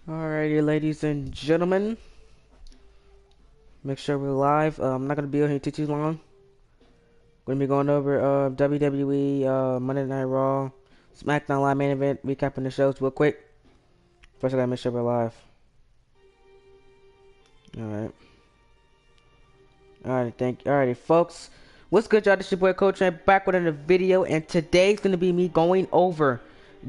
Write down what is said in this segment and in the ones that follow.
Alrighty, ladies and gentlemen, make sure we're live. I'm not gonna be on here too long. Gonna be going over WWE Monday Night Raw, SmackDown Live main event, recapping the shows real quick. First, I gotta make sure we're live. Alrighty, folks. What's good, y'all? This your boy Coach, and back with another video, and today's gonna be me going over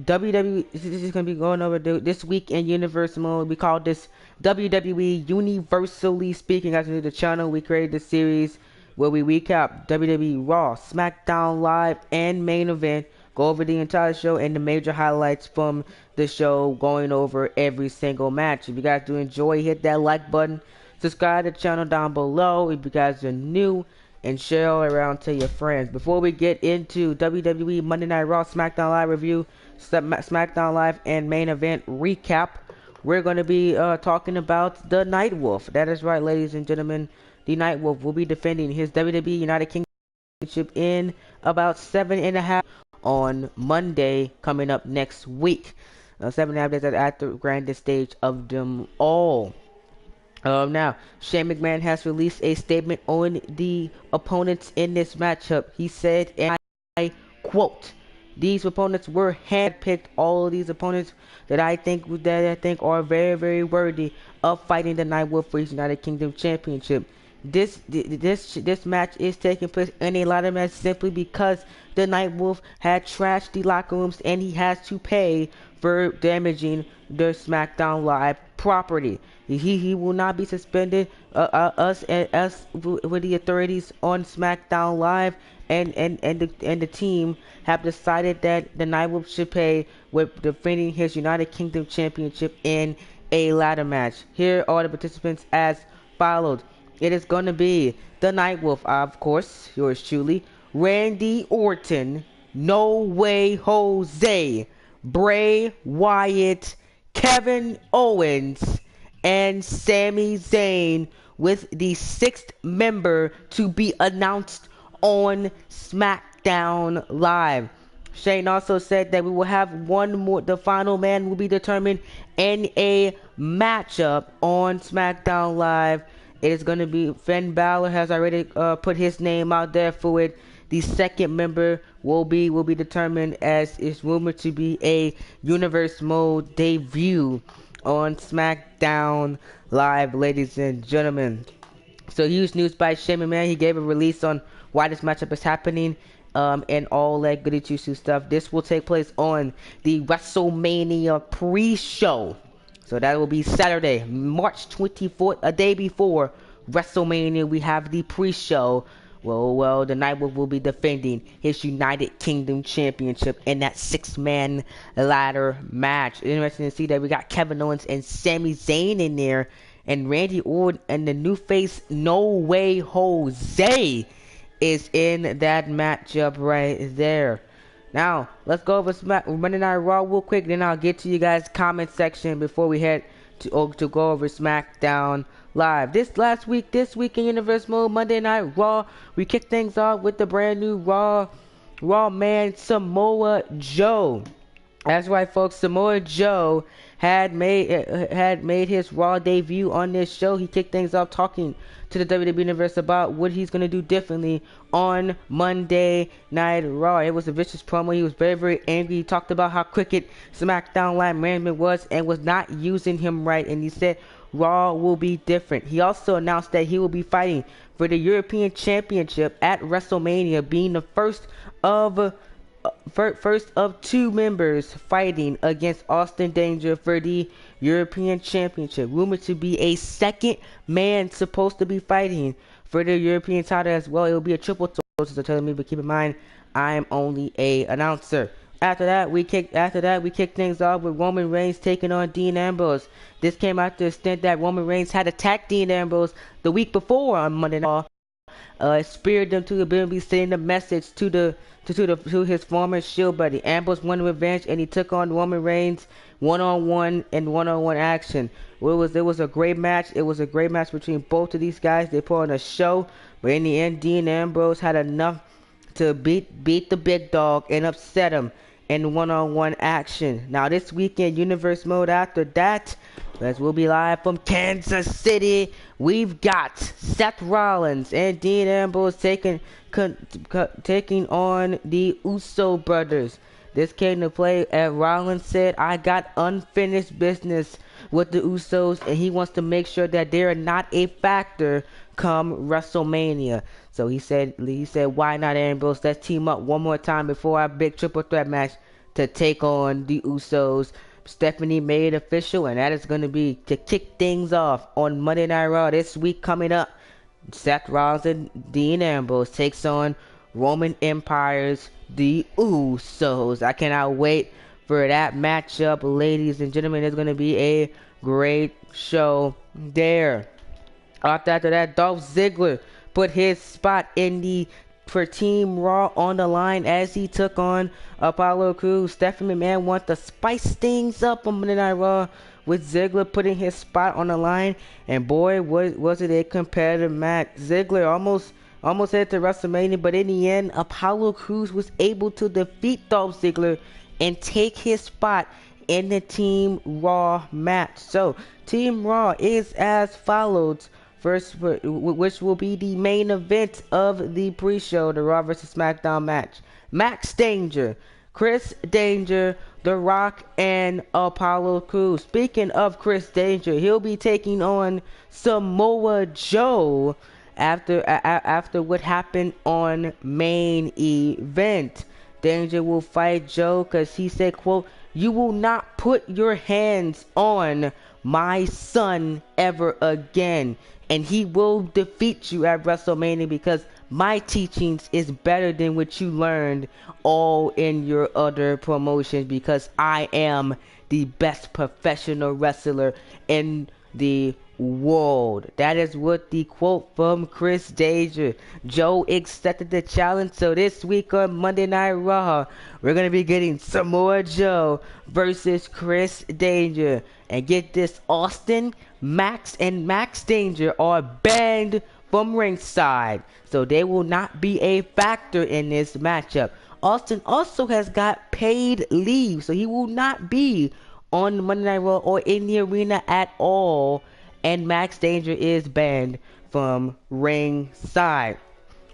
WWE. This is gonna be going over this week in Universe mode. We call this WWE Universally Speaking. As new to the channel, we created this series where we recap WWE Raw, SmackDown Live, and main event. Go over the entire show and the major highlights from the show, going over every single match. If you guys do enjoy, hit that like button. Subscribe to the channel down below if you guys are new, and share all around to your friends. Before we get into WWE Monday Night Raw, SmackDown Live review, SmackDown Live, and main event recap, we're going to be talking about the Nightwolf. That is right, ladies and gentlemen. The Nightwolf will be defending his WWE United Kingdom Championship in about 7.5 on Monday, coming up next week. 7.5 days at the grandest stage of them all. Now, Shane McMahon has released a statement on the opponents in this matchup. He said, and I quote, "These opponents were handpicked. All of these opponents that I think are very, very worthy of fighting the Nightwolf for his United Kingdom Championship. This match is taking place in a ladder match simply because the Nightwolf had trashed the locker rooms and he has to pay for damaging the SmackDown Live property. He will not be suspended. Us with the authorities on SmackDown Live and the team have decided that the Nightwolf should pay with defending his United Kingdom Championship in a ladder match. Here are the participants as followed. It is going to be the Nightwolf, of course, yours truly, Randy Orton, No Way Jose, Bray Wyatt, Kevin Owens, and Sami Zayn, with the sixth member to be announced on SmackDown Live. Shane also said that we will have one more. The final man will be determined in a matchup on SmackDown Live. It is going to be Finn Balor has already put his name out there for it. The second member will be determined, as is rumored to be a Universe Mode debut on SmackDown Live, ladies and gentlemen. So huge news by Shane McMahon. He gave a release on why this matchup is happening, and all that goody two stuff. This will take place on the WrestleMania pre-show. So that will be Saturday, March 24th, a day before WrestleMania. We have the pre-show. Well, the Nightwolf will be defending his United Kingdom Championship in that six-man ladder match. Interesting to see that we got Kevin Owens and Sami Zayn in there, and Randy Orton and the new face No Way Jose is in that matchup right there. Now, let's go over Monday Night Raw real quick, then I'll get to you guys' comment section before we head to go over SmackDown Live. This week in Universe Mode, Monday Night Raw, we kick things off with the brand new Raw man, Samoa Joe. That's right, folks. Samoa Joe had made his Raw debut on this show. He kicked things off talking to the WWE Universe about what he's gonna do differently on Monday Night Raw. It was a vicious promo. He was very, very angry. He talked about how crooked SmackDown Live management was and was not using him right. And he said Raw will be different. He also announced that he will be fighting for the European Championship at WrestleMania, being the first of two members fighting against Austin Danger for the European Championship. Rumored to be a second man supposed to be fighting for the European title as well. It will be a triple threat, so telling me, but keep in mind, I am only a announcer. After that, we kick things off with Roman Reigns taking on Dean Ambrose. This came after the extent that Roman Reigns had attacked Dean Ambrose the week before on Monday Night. Speared them to the ability, sending a message to his former Shield buddy. Ambrose wanted revenge, and he took on Roman Reigns one-on-one action. It was a great match. It was a great match between both of these guys. They put on a show, but in the end, Dean Ambrose had enough to beat the big dog and upset him in one-on-one action. Now this weekend, Universe Mode. After that, As we'll be live from Kansas City, we've got Seth Rollins and Dean Ambrose taking on the Uso brothers. This came to play as Rollins said, "I got unfinished business with the Usos, and he wants to make sure that they are not a factor come WrestleMania." So he said, "Why not, Ambrose? Let's team up one more time before our big triple threat match to take on the Usos." Stephanie made it official, and that is going to be to kick things off on Monday Night Raw this week coming up. Seth Rollins and Dean Ambrose takes on Roman Empire's the Usos. I cannot wait for that matchup, ladies and gentlemen. It's going to be a great show there. After that, Dolph Ziggler put his spot in the for Team Raw on the line as he took on Apollo Crews. Stephanie McMahon wants to spice things up on Monday Night Raw with Ziggler putting his spot on the line, and boy, was it a competitive match. Ziggler almost headed to WrestleMania, but in the end, Apollo Crews was able to defeat Dolph Ziggler and take his spot in the Team Raw match. So, Team Raw is as follows. First, which will be the main event of the pre-show, the Raw vs. SmackDown match. Max Danger, Chris Danger, The Rock, and Apollo Crews. Speaking of Chris Danger, he'll be taking on Samoa Joe after what happened on main event. Danger will fight Joe because he said, quote, "You will not put your hands on my son ever again, and he will defeat you at WrestleMania because my teachings is better than what you learned all in your other promotions, because I am the best professional wrestler in the world." That is what the quote from Chris Danger. Joe accepted the challenge, so this week on Monday Night Raw, we're going to be getting Samoa Joe versus Chris Danger. And get this, Austin, Max, and Max Danger are banned from ringside, so they will not be a factor in this matchup. Austin also has got paid leave, so he will not be on Monday Night Raw or in the arena at all, and Max Danger is banned from ringside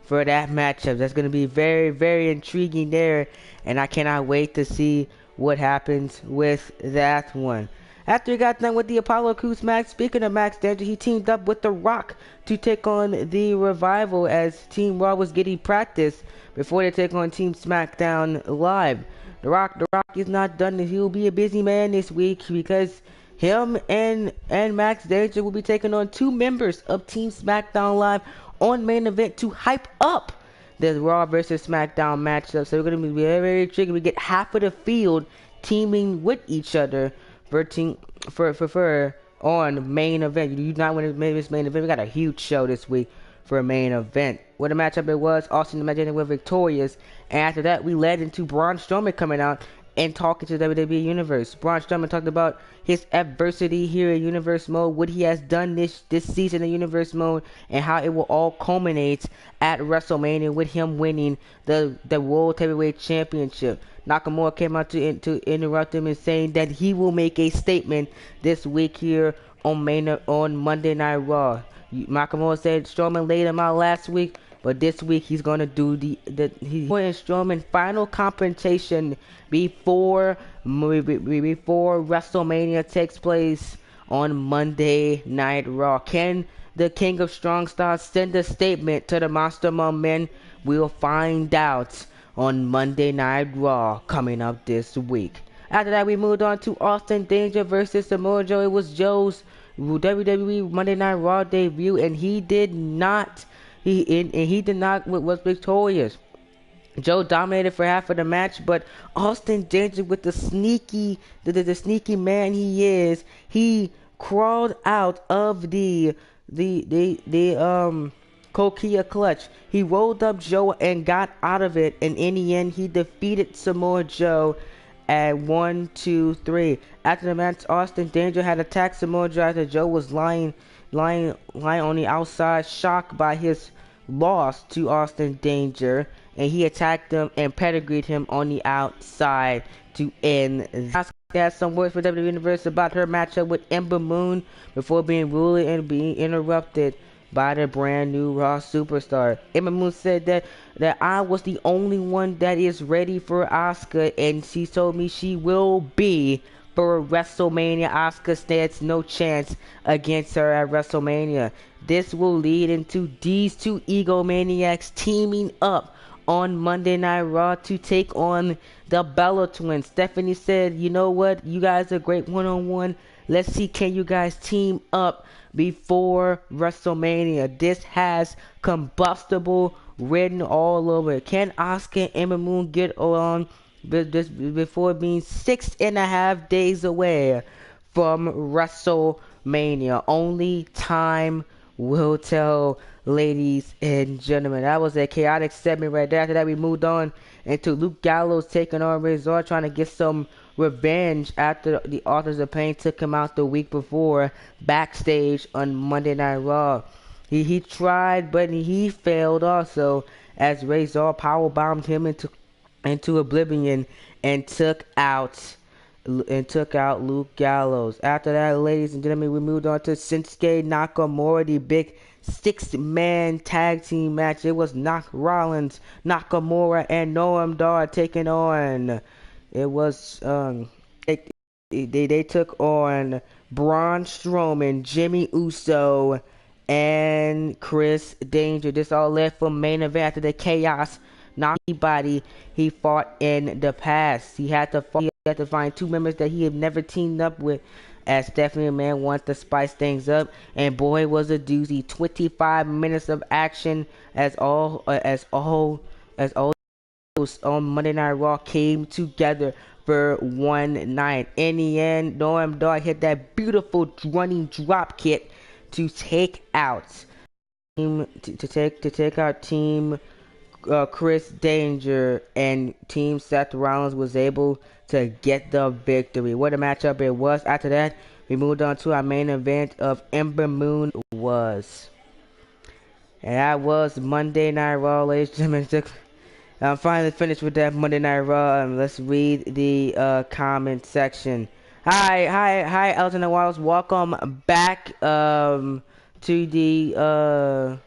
for that matchup. That's going to be very, very intriguing there, and I cannot wait to see what happens with that one. After he got done with the Apollo Crews match, speaking of Max Danger, he teamed up with The Rock to take on the Revival as Team Raw was getting practice before they take on Team SmackDown Live. The Rock is not done. He will be a busy man this week because him and Max Danger will be taking on two members of Team SmackDown Live on main event to hype up the Raw vs. SmackDown matchup. So we're going to be very, very tricky. We get half of the field teaming with each other for on main event. You do not want to make this main event. We got a huge show this week for a main event. What a matchup it was. Austin and Max Danger were victorious. And after that, we led into Braun Strowman coming out and talking to WWE Universe. Braun Strowman talked about his adversity here in Universe Mode, what he has done this season in Universe Mode, and how it will all culminate at WrestleMania with him winning the World Heavyweight Championship. Nakamura came out to interrupt him and saying that he will make a statement this week here on Monday Night Raw. Nakamura said Strowman laid him out last week, but this week he's gonna do he's putting Strowman final confrontation before WrestleMania takes place on Monday Night Raw. Can the King of Strong Stars send a statement to the Monster Among Men? We'll find out on Monday Night Raw coming up this week. After that, we moved on to Austin Danger versus Samoa Joe. It was Joe's WWE Monday Night Raw debut, and he was victorious. Joe dominated for half of the match, but Austin Danger, with the sneaky man he is, he crawled out of the Kokia clutch. He rolled up Joe and got out of it, and in the end, he defeated Samoa Joe at 1, 2, 3. After the match, Austin Danger had attacked Samoa Joe after Joe was lying on the outside, shocked by his loss to Austin Danger. and he attacked him and pedigreed him on the outside to end. Asuka has some words for WWE Universe about her matchup with Ember Moon before being ruled and being interrupted by the brand new Raw superstar. Ember Moon said that I was the only one that is ready for Asuka, and she told me she will be for WrestleMania. Asuka stands no chance against her at WrestleMania. This will lead into these two egomaniacs teaming up on Monday Night Raw to take on the Bella Twins. Stephanie said, you know what, you guys are great one-on-one. Let's see, can you guys team up before WrestleMania? This has combustible written all over it. Can Asuka and Ember Moon get on this before being 6.5 days away from WrestleMania? Only time will tell, ladies and gentlemen. That was a chaotic segment right there. After that, we moved on into Luke Gallows taking on Razor, trying to get some revenge after the Authors of Pain took him out the week before backstage on Monday Night Raw. He tried, but he failed also, as Razor powerbombed him into oblivion and took out Luke Gallows. After that, ladies and gentlemen, we moved on to Shinsuke Nakamura, the big 6-man tag team match. It was Rollins, Nakamura, and Noam Dar taking on. It was they took on Braun Strowman, Jimmy Uso, and Chris Danger. This all led for main event after the chaos. Not anybody he fought in the past. He had to find two members that he had never teamed up with, as Stephanie McMahon wanted to spice things up, and boy was a doozy. 25 minutes of action as all on Monday Night Raw came together for one night. In the end, Noam Dar hit that beautiful running drop kick to take out Team Chris Danger, and Team Seth Rollins was able to get the victory. What a matchup it was. After that, we moved on to our main event of Ember Moon was. And that was Monday Night Raw, ladies and gentlemen. I'm finally finished with that Monday Night Raw, and let's read the comment section. Hi, Elton and Wallace. Welcome back to the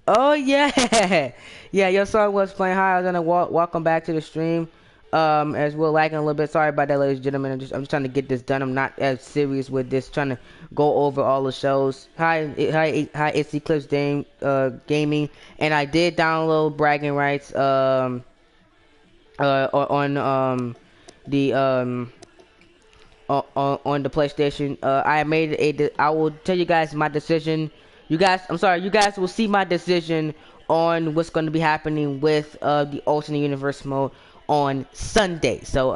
Oh yeah, yeah. Your song was playing. Hi, I was gonna welcome back to the stream. As we're lagging a little bit. Sorry about that, ladies and gentlemen. I'm just trying to get this done. I'm not as serious with this. Trying to go over all the shows. Hi, it's Eclipse Gaming, and I did download bragging rights. On the on the PlayStation. I made I will tell you guys my decision. You guys will see my decision on what's going to be happening with the alternate universe mode on Sunday. So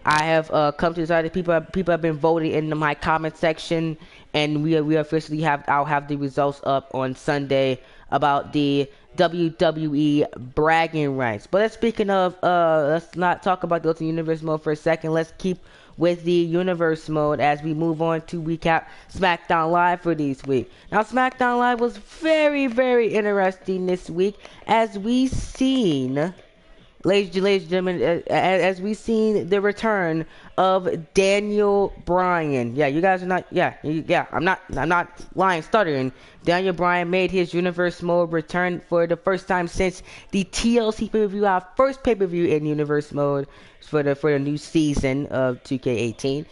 I have come to decide that people have been voting in my comment section, and we officially I'll have the results up on Sunday about the WWE bragging rights. But speaking of, let's not talk about the alternate universe mode for a second. Let's keep with the universe mode as we move on to recap SmackDown Live for this week. Now, SmackDown Live was very, very interesting this week, as we seen, ladies and gentlemen, as we seen the return of Daniel Bryan. Yeah, you guys are not. Yeah. I'm not lying, stuttering. Daniel Bryan made his universe mode return for the first time since the TLC pay-per-view, our first pay-per-view in universe mode for the new season of 2K18.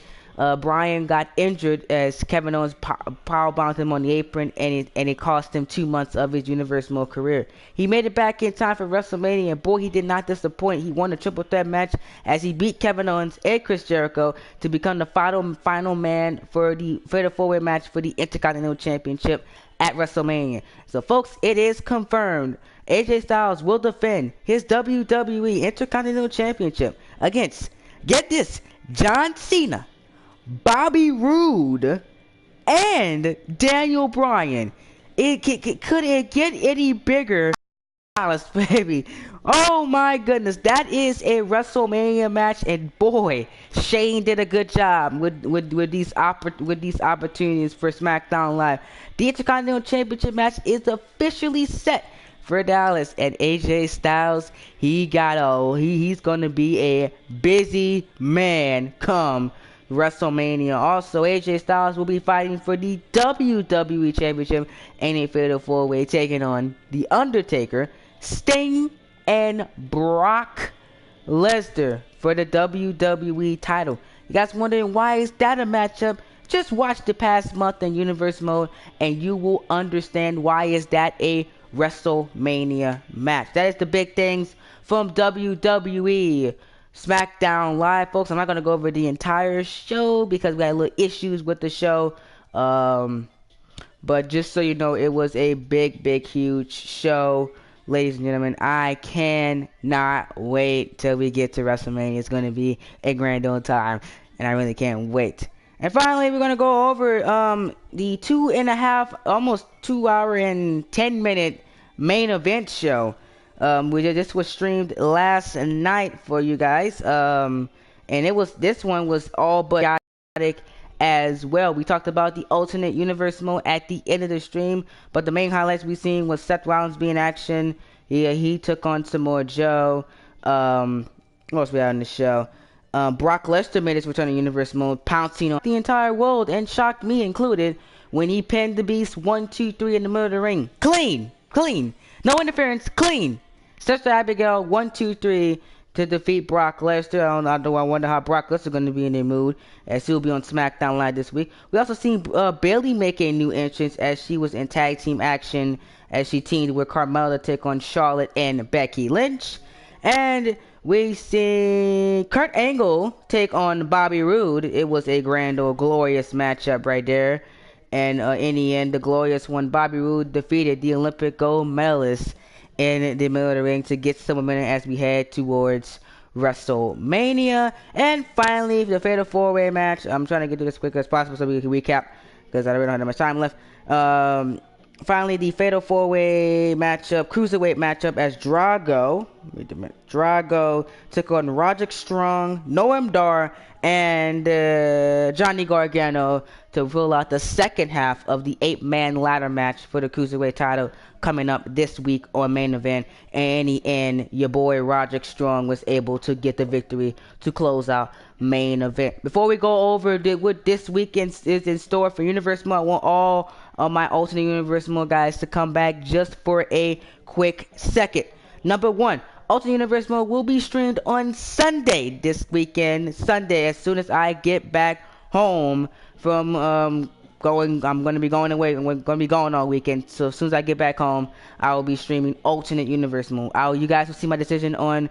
Bryan got injured as Kevin Owens powerbombed him on the apron, and it cost him 2 months of his universe mode career. He made it back in time for WrestleMania, and boy, he did not disappoint. He won a triple threat match as he beat Kevin Owens and Chris Jericho to become the final man for the four-way match for the Intercontinental Championship at WrestleMania. So, folks, it is confirmed. AJ Styles will defend his WWE Intercontinental Championship against, get this, John Cena, Bobby Roode, and Daniel Bryan. Could it get any bigger? Dallas, baby. Oh my goodness, that is a WrestleMania match, and boy, Shane did a good job with these opportunities for SmackDown Live. The Intercontinental Championship match is officially set for Dallas, and AJ Styles, he's gonna be a busy man come WrestleMania. Also, AJ Styles will be fighting for the WWE Championship in a fatal four-way, taking on The Undertaker, Sting, and Brock Lesnar for the WWE title. You guys wondering why is that a matchup? Just watch the past month in Universe Mode and you will understand why is that a WrestleMania match. That is the big things from WWE. SmackDown Live, folks. I'm not going to go over the entire show because we had little issues with the show. But just so you know, it was a big, huge show. Ladies and gentlemen, I cannot wait till we get to WrestleMania. It's going to be a grand old time, and I really can't wait. And finally, we're going to go over the 2.5, almost 2 hour and 10 minute main event show. This was streamed last night for you guys. And this one was all but chaotic as well. We talked about the alternate universe mode at the end of the stream, but the main highlights we seen was Seth Rollins being in action. He took on Samoa Joe. What else we had on the show? Brock Lesnar made his return to universe mode, pouncing on the entire world and shocked me included when he pinned the Beast 1, 2, 3 in the middle of the ring. Clean, no interference, clean. Sister Abigail 1, 2, 3 to defeat Brock Lesnar. I wonder how Brock Lesnar going to be in their mood as he'll be on SmackDown Live this week. We also seen Bayley make a new entrance as she was in tag team action as she teamed with Carmella to take on Charlotte and Becky Lynch. And we see Kurt Angle take on Bobby Roode. It was a grand old glorious matchup right there. And in the end, the glorious one, Bobby Roode defeated the Olympic gold medalist in the middle of the ring to get some momentum as we head towards WrestleMania. And finally, the Fatal 4-Way match. I'm trying to get through this as quick as possible so we can recap because I really don't have that much time left. Finally, the Fatal 4-Way matchup, Cruiserweight matchup as Drago took on Roderick Strong, Noam Dar, and Johnny Gargano to roll out the second half of the 8-man ladder match for the Cruiserweight title coming up this week on Main Event. And in the end, your boy Roderick Strong was able to get the victory to close out Main Event. Before we go over what this weekend is in store for Universe Mode, I want all of my alternate Universe Mode guys to come back just for a quick second. Number one, Alternate Universe Mode will be streamed on Sunday this weekend. Sunday, as soon as I get back home from I'm going to be going away. I'm going to be going all weekend. So as soon as I get back home, I will be streaming Alternate Universe Mode. You guys will see my decision on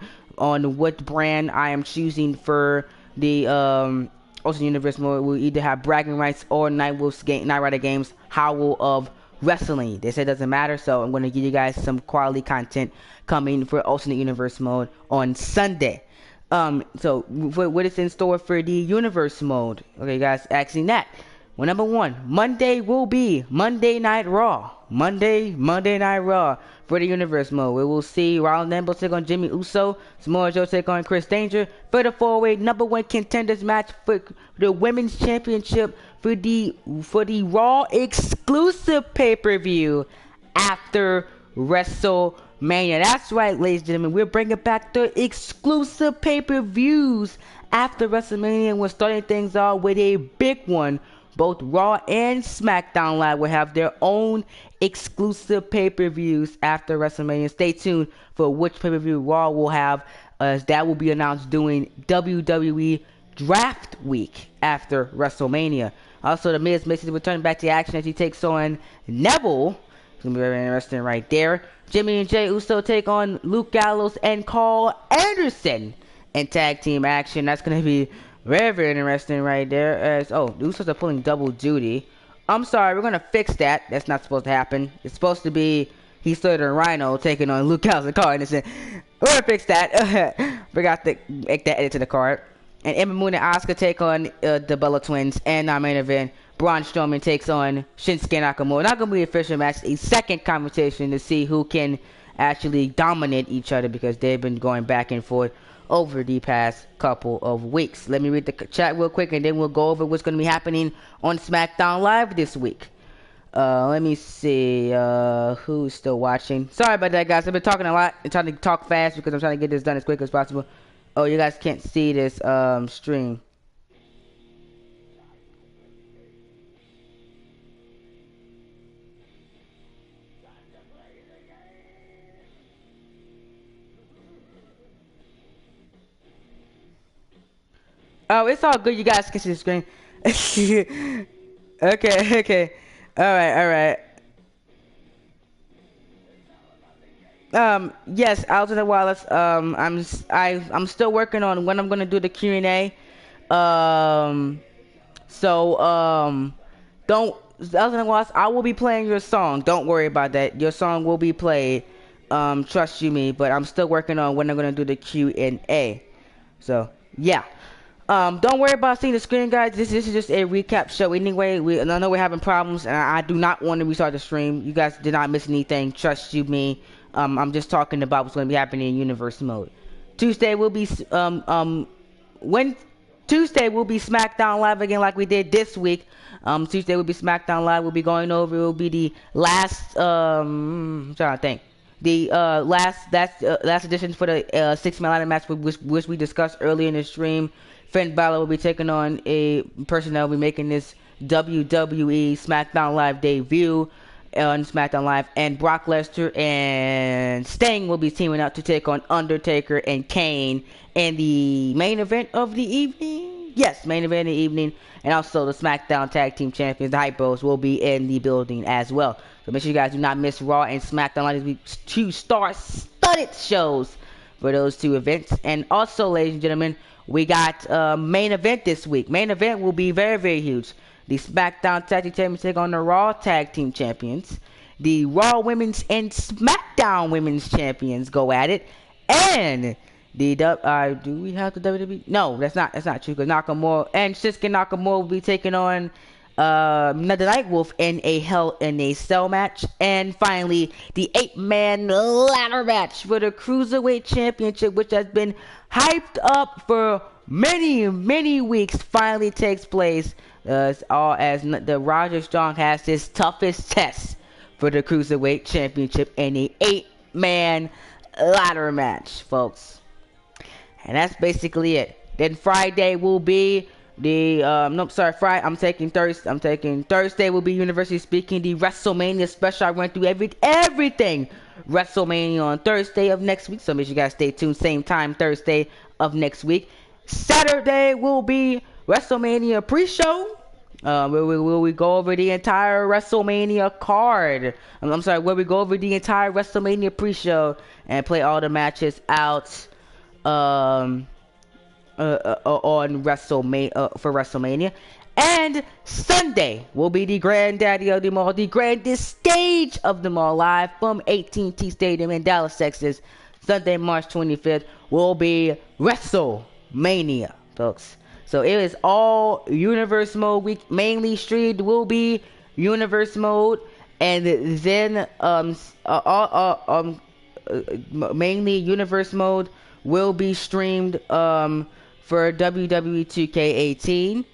what brand I am choosing for the Alternate Universe Mode. We'll either have Bragging Rights or Night Rider Games Howl of Wrestling. They said it doesn't matter, so I'm going to give you guys some quality content coming for Alternate Universe Mode on Sunday. So what is in store for the Universe Mode? Okay, guys, asking that. Well, number one, Monday will be Monday Night Raw. Monday Night Raw for the Universe Mode. We will see Rollins Rumble take on Jimmy Uso, Samoa Joe take on Chris Danger for the 4-way number one contenders match for the Women's Championship for the Raw exclusive pay-per-view after WrestleMania. That's right, ladies and gentlemen. We're bringing back the exclusive pay-per-views after WrestleMania. We're starting things off with a big one. Both Raw and SmackDown Live will have their own exclusive pay-per-views after WrestleMania. Stay tuned for which pay-per-view Raw will have, as that will be announced during WWE Draft Week after WrestleMania. Also, The Miz makes his return back to action as he takes on Neville. It's going to be very interesting right there. Jimmy and Jey Uso take on Luke Gallows and Carl Anderson in tag team action. That's going to be very interesting right there. As the Usos are pulling double duty. I'm sorry, we're going to fix that. That's not supposed to happen. It's supposed to be Heath Slater and Rhino taking on Luke Gallows and Carl Anderson. We're going to fix that. Forgot to make that edit to the card. And Ember Moon and Asuka take on the Bella Twins. And our main event, Braun Strowman takes on Shinsuke Nakamura. Not going to be an official match. A second competition to see who can actually dominate each other because they've been going back and forth over the past couple of weeks. Let me read the chat real quick and then we'll go over what's going to be happening on SmackDown Live this week. Let me see. Who's still watching? Sorry about that, guys. I've been talking a lot and trying to talk fast because I'm trying to get this done as quick as possible. Oh, you guys can't see this stream. Oh, it's all good. You guys can see the screen. Okay, okay. All right. Yes, Alton Wallace. I'm still working on when I'm gonna do the Q&A. Um, so don't Alton Wallace. I will be playing your song. Don't worry about that. Your song will be played. Trust you me. But I'm still working on when I'm gonna do the Q&A. So yeah. Don't worry about seeing the screen, guys. This is just a recap show. Anyway, I know we're having problems, and I do not want to restart the stream. You guys did not miss anything. Trust you me. I'm just talking about what's going to be happening in universe mode. Tuesday will be when Tuesday will be SmackDown Live again, like we did this week. Tuesday will be SmackDown Live. We'll be going over. It will be the last. I'm trying to think. The last edition for the 6-man ladder match, which we discussed earlier in the stream. Finn Balor will be taking on a person that will be making this WWE SmackDown Live debut on SmackDown Live, and Brock Lesnar and Sting will be teaming up to take on Undertaker and Kane in the main event of the evening. Yes, main event of the evening, and also the SmackDown Tag Team Champions, the Hype Bros, will be in the building as well. So make sure you guys do not miss Raw and SmackDown Live. These two star-studded shows for those two events. And also, ladies and gentlemen, we got main event this week. Main event will be very, very huge. The SmackDown Tag Team Champions take on the Raw Tag Team Champions. The Raw Women's and SmackDown Women's Champions go at it. And the do we have the WWE? No, that's not true. Because Nakamura and Shinsuke Nakamura will be taking on the Nightwolf in a Hell in a Cell match. And finally, the 8-man ladder match for the Cruiserweight Championship, which has been hyped up for many weeks, finally takes place. All as the Roger Strong has his toughest test for the Cruiserweight Championship in a 8-man ladder match, folks. And that's basically it. Then Friday will be the Friday. I'm taking Thursday will be Universally Speaking, the WrestleMania special. I went through everything WrestleMania on Thursday of next week. So make sure you guys stay tuned. Same time Thursday of next week. Saturday will be WrestleMania pre-show. Where we go over the entire WrestleMania card. Where we go over the entire WrestleMania pre-show and play all the matches out. On WrestleMania for WrestleMania. And Sunday will be the granddaddy of them all, the grandest stage of them all, live from AT&T Stadium in Dallas, Texas. Sunday, March 25th will be WrestleMania, folks. So it is all Universe Mode week. Mainly streamed will be Universe Mode, and then mainly Universe Mode will be streamed for WWE 2K18.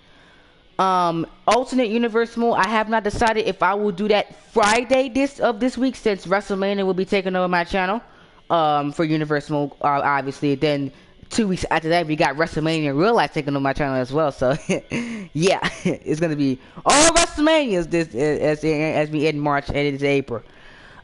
Alternate Universe Mode, I have not decided if I will do that Friday this week, since WrestleMania will be taking over my channel for Universe Mode, obviously. Then 2 weeks after that, we got WrestleMania Real Life taking over my channel as well. So yeah, it's gonna be all WrestleManias as we end March and into April.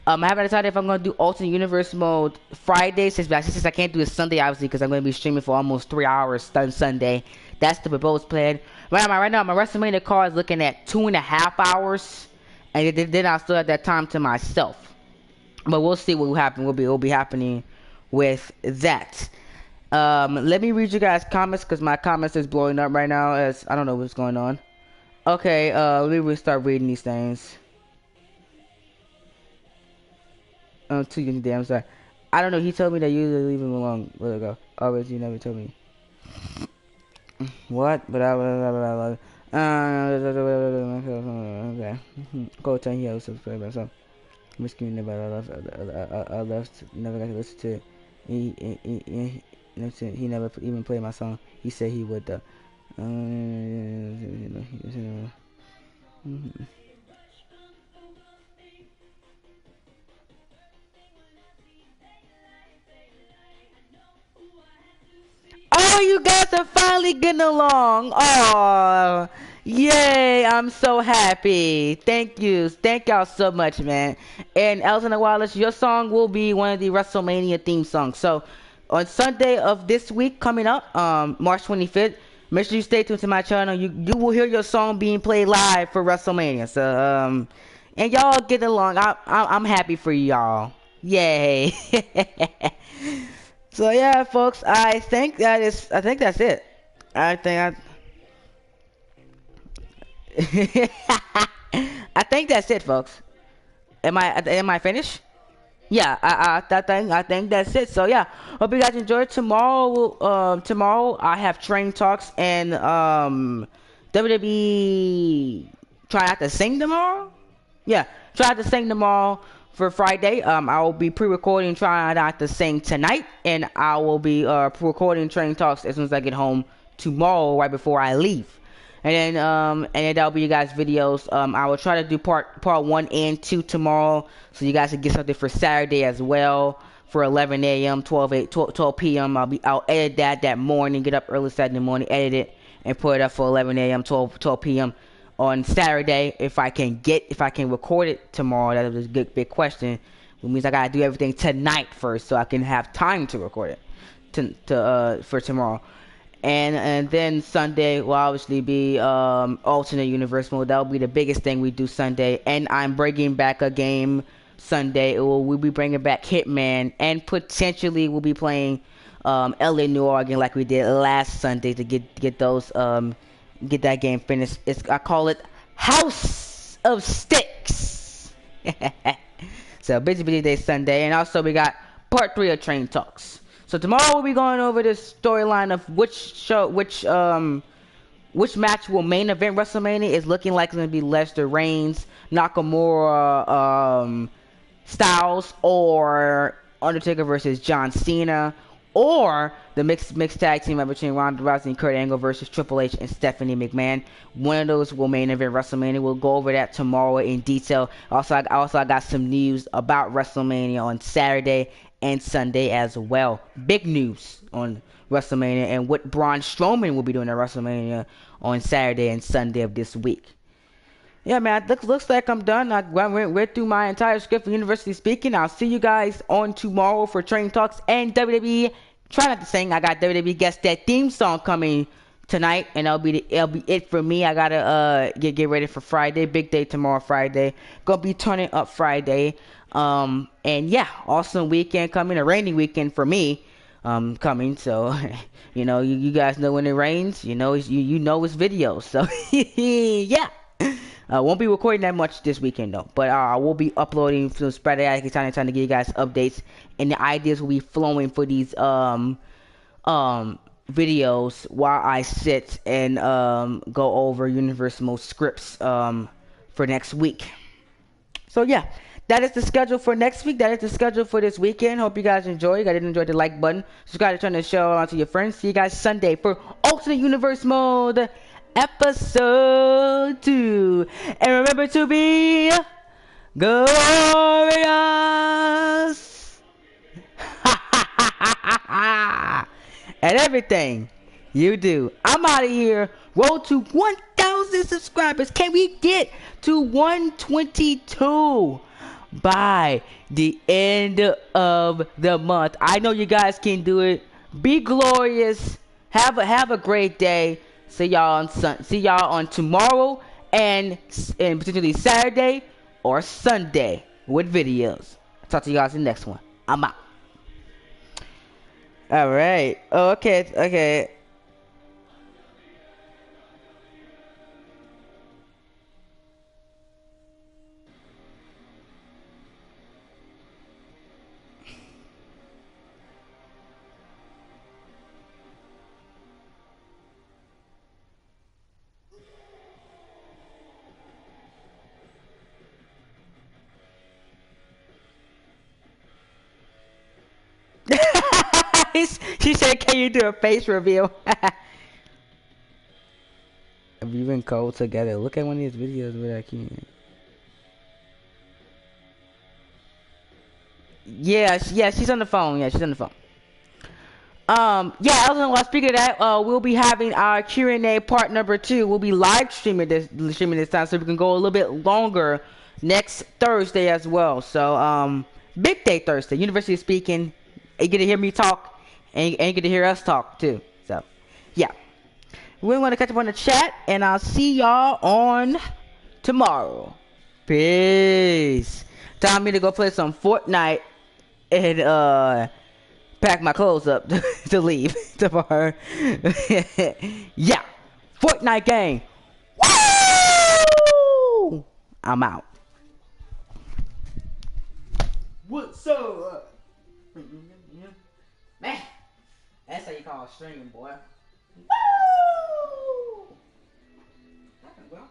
I haven't decided if I'm going to do alternate universe mode Friday, since I can't do it Sunday, obviously, because I'm going to be streaming for almost 3 hours on Sunday. That's the proposed plan. Right now, my WrestleMania card is looking at 2.5 hours, and then I'll still have that time to myself. But we'll see what will happen. Will be happening with that. Let me read you guys' comments, because my comments is blowing up right now, as I don't know what's going on. Okay, let me start reading these things. Too young today, I'm sorry. I don't know, he told me that you leave him alone. Where'd it go? Always, you never told me. What? But I okay. Go tell you how to subscribe myself. Miscommunicated about I left, never got to listen to it. He never even played my song. He said he would though. are finally getting along. Oh, yay! I'm so happy. Thank you. Thank y'all so much, man. And Elton Wallace, your song will be one of the WrestleMania theme songs. So on Sunday of this week coming up, March 25th, make sure you stay tuned to my channel. You will hear your song being played live for WrestleMania. So and y'all get along. I'm happy for y'all. Yay. So yeah, folks, I think that's it. I think I think that's it, folks. Am I finished? Yeah, I think that's it. So yeah, hope you guys enjoyed. Tomorrow I have train talks and WWE. Try not to sing tomorrow. Yeah, try to sing tomorrow for Friday. I will be pre-recording trying not to sing tonight, and I will be recording train talks as soon as I get home tomorrow, right before I leave. And then that'll be you guys' videos. I will try to do part 1 and 2 tomorrow, so you guys can get something for Saturday as well for 11 a.m. 12 p.m. I'll edit that morning. Get up early Saturday morning, edit it, and put it up for 11 a.m. 12 p.m. on Saturday. If I can record it tomorrow, that is a good big question. It means I gotta do everything tonight first, so I can have time to record it for tomorrow. And then Sunday will obviously be alternate universe mode. That'll be the biggest thing we do Sunday. And I'm bringing back a game Sunday. We'll be bringing back Hitman, and potentially we'll be playing LA New Orleans like we did last Sunday to get those get that game finished. I call it House of Sticks. So busy day Sunday, and also we got part 3 of Train Talks. So tomorrow we'll be going over this storyline of which match will main event WrestleMania. Is looking like it's gonna be Lester Reigns, Nakamura, Styles, or Undertaker versus John Cena, or the mixed tag team between Ronda Rousey and Kurt Angle versus Triple H and Stephanie McMahon. One of those will main event WrestleMania. We'll go over that tomorrow in detail. I got some news about WrestleMania on Saturday and Sunday as well. Big news on WrestleMania and what Braun Strowman will be doing at WrestleMania on Saturday and Sunday of this week. Yeah, man, looks like I'm done. I went through my entire script for Universally Speaking. I'll see you guys on tomorrow for Train Talks and WWE. Try not to sing. I got WWE Guess That theme song coming tonight, and it'll be it for me. I gotta get ready for Friday. Big day tomorrow, Friday. Gonna be turning up Friday. And yeah, awesome weekend coming. A rainy weekend for me. Coming. So you guys know when it rains. You know it's videos. So yeah. Won't be recording that much this weekend though, but I will be uploading some sporadic time to give you guys updates, and the ideas will be flowing for these videos while I sit and go over Universal scripts for next week. So yeah, that is the schedule for next week. That is the schedule for this weekend. Hope you guys enjoy. You guys did enjoy the like button. Subscribe to turn the show on to your friends. See you guys Sunday for Alternate Universe Mode Episode 2. And remember to be glorious. And everything you do. I'm out of here. Roll to 1,000 subscribers. Can we get to 122 by the end of the month? I know you guys can do it. Be glorious. Have a great day. See y'all on tomorrow and potentially Saturday or Sunday with videos. Talk to you guys in the next one. I'm out. All right. Oh, okay. She said, "Can you do a face reveal?" Have you been cold together? Look at one of these videos where I can. Yeah, she's on the phone. Yeah, she's on the phone. Yeah, I was gonna speak of that. We'll be having our Q&A part number 2. We'll be live streaming this time, so we can go a little bit longer next Thursday as well. So, big day Thursday. University speaking. You get to hear me talk, and you get to hear us talk too. So, yeah, we want to catch up on the chat, and I'll see y'all on tomorrow. Peace. Time me to go play some Fortnite and pack my clothes up to leave tomorrow. Yeah, Fortnite game. Woo! I'm out. What's up? Man, that's how you call a stream, boy. Woo! Well.